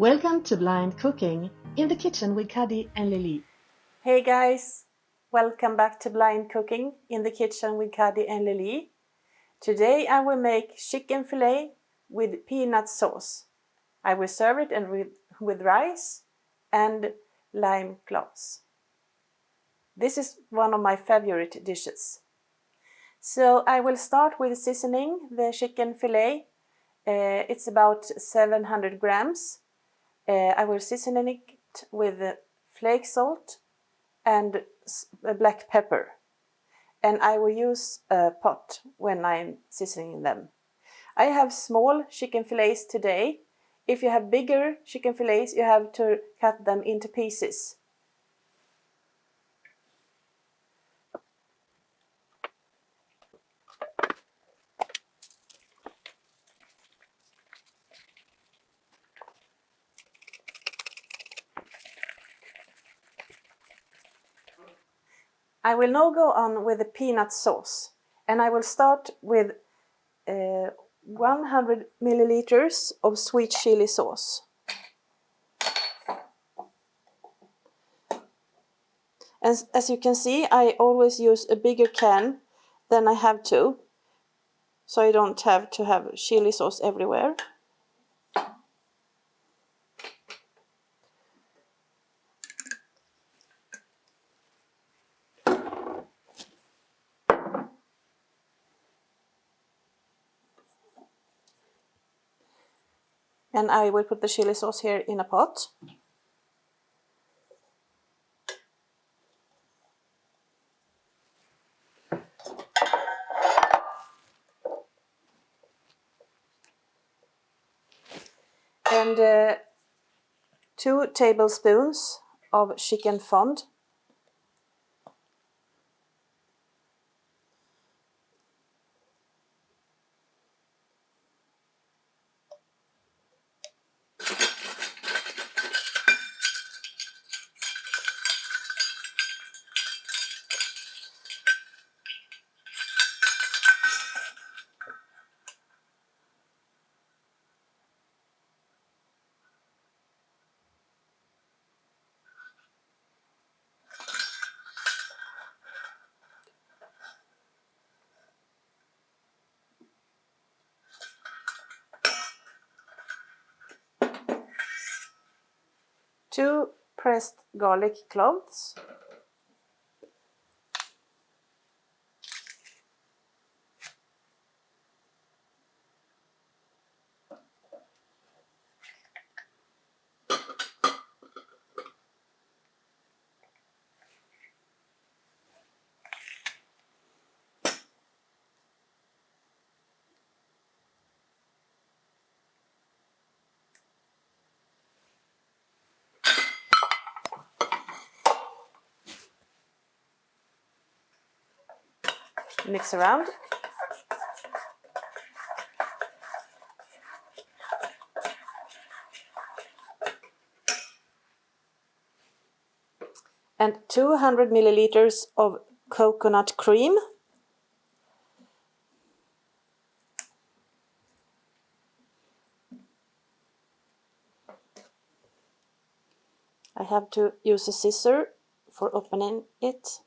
Welcome to Blind Cooking, in the kitchen with Ghee and Lili. Hey guys, welcome back to Blind Cooking in the kitchen with Ghee and Lili. Today I will make chicken fillet with peanut sauce. I will serve it with rice and lime gloss. This is one of my favorite dishes. So I will start with seasoning the chicken fillet. It's about 700 grams. I will season it with flake salt and black pepper. And I will use a pot when I'm seasoning them. I have small chicken fillets today. If you have bigger chicken fillets, you have to cut them into pieces. I will now go on with the peanut sauce, and I will start with 100 milliliters of sweet chili sauce. As you can see, I always use a bigger can than I have to, so I don't have to have chili sauce everywhere. And I will put the chili sauce here in a pot. And 2 tablespoons of chicken fond. Two pressed garlic cloves. Mix around. And 200 milliliters of coconut cream. I have to use a scissor for opening it.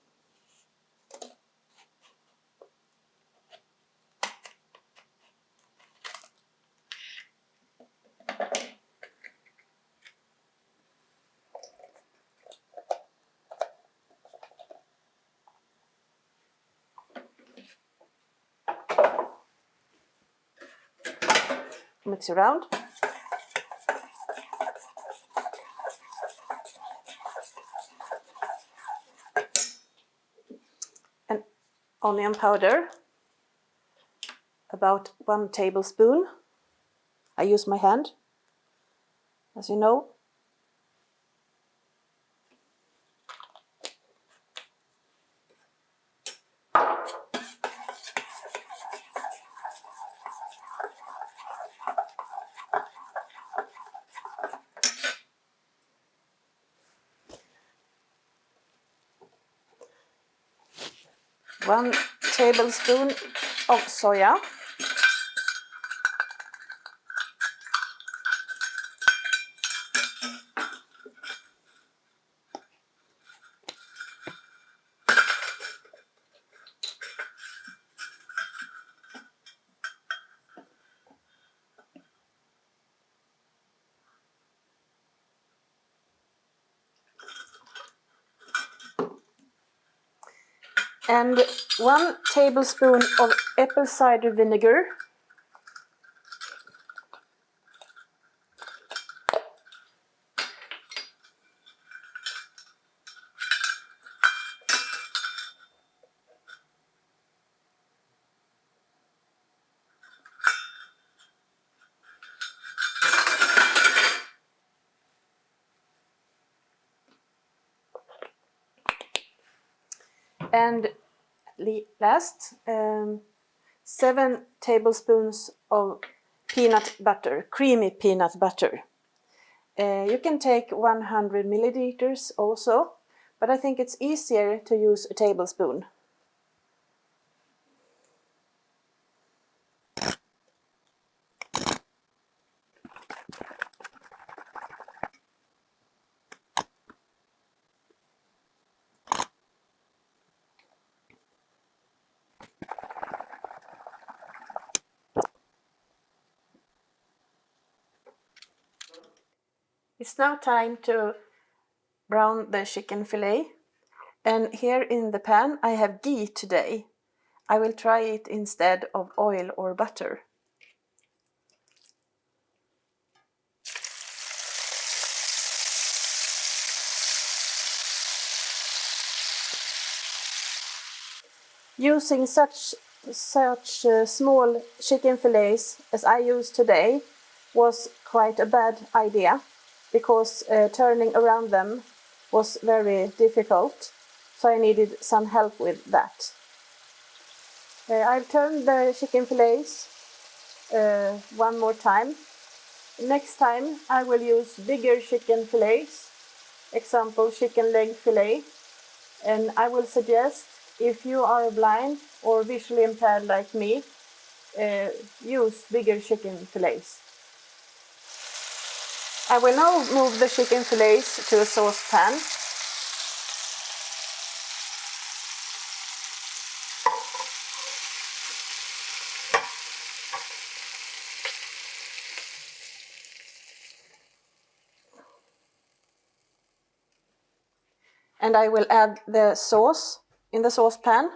Mix around. And onion powder, about 1 tablespoon. I use my hand, as you know. One tablespoon of soya. and 1 tablespoon of apple cider vinegar. And last, 7 tablespoons of peanut butter, creamy peanut butter. You can take 100 milliliters also, but I think it's easier to use a tablespoon. It's now time to brown the chicken fillet, and here in the pan I have ghee today. I will try it instead of oil or butter. Using such small chicken fillets as I use today was quite a bad idea, because turning around them was very difficult, so I needed some help with that. I've turned the chicken fillets one more time. Next time I will use bigger chicken fillets, example chicken leg fillet, and I will suggest, if you are blind or visually impaired like me, use bigger chicken fillets. I will now move the chicken fillets to a saucepan. And I will add the sauce in the saucepan.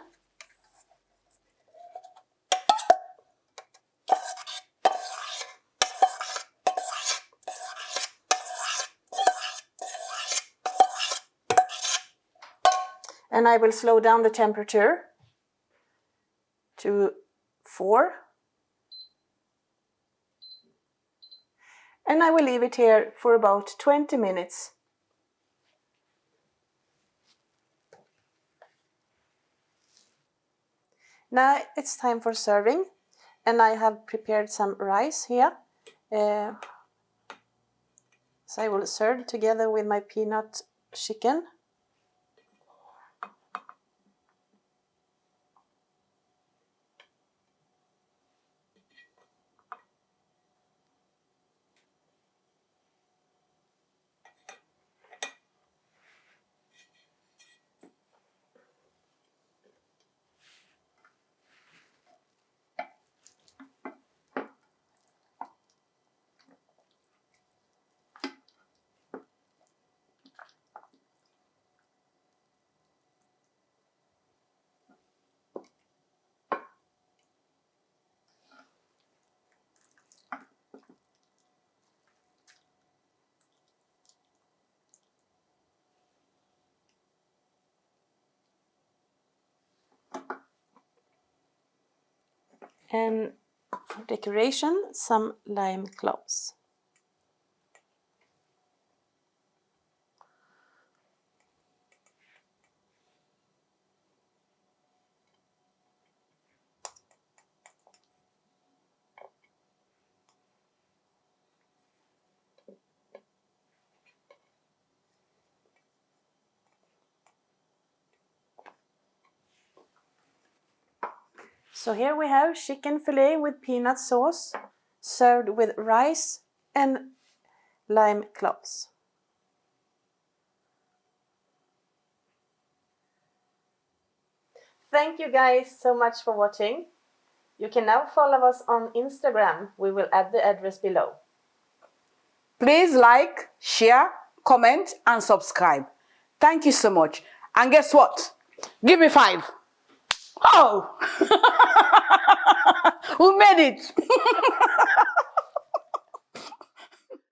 And I will slow down the temperature to 4. And I will leave it here for about 20 minutes. Now it's time for serving, and I have prepared some rice here. So I will serve together with my peanut chicken. And for decoration, some lime cloves. So here we have chicken fillet with peanut sauce, served with rice and lime cloves. Thank you guys so much for watching. You can now follow us on Instagram. We will add the address below. Please like, share, comment and subscribe. Thank you so much. And guess what? Give me 5. Oh! We made it!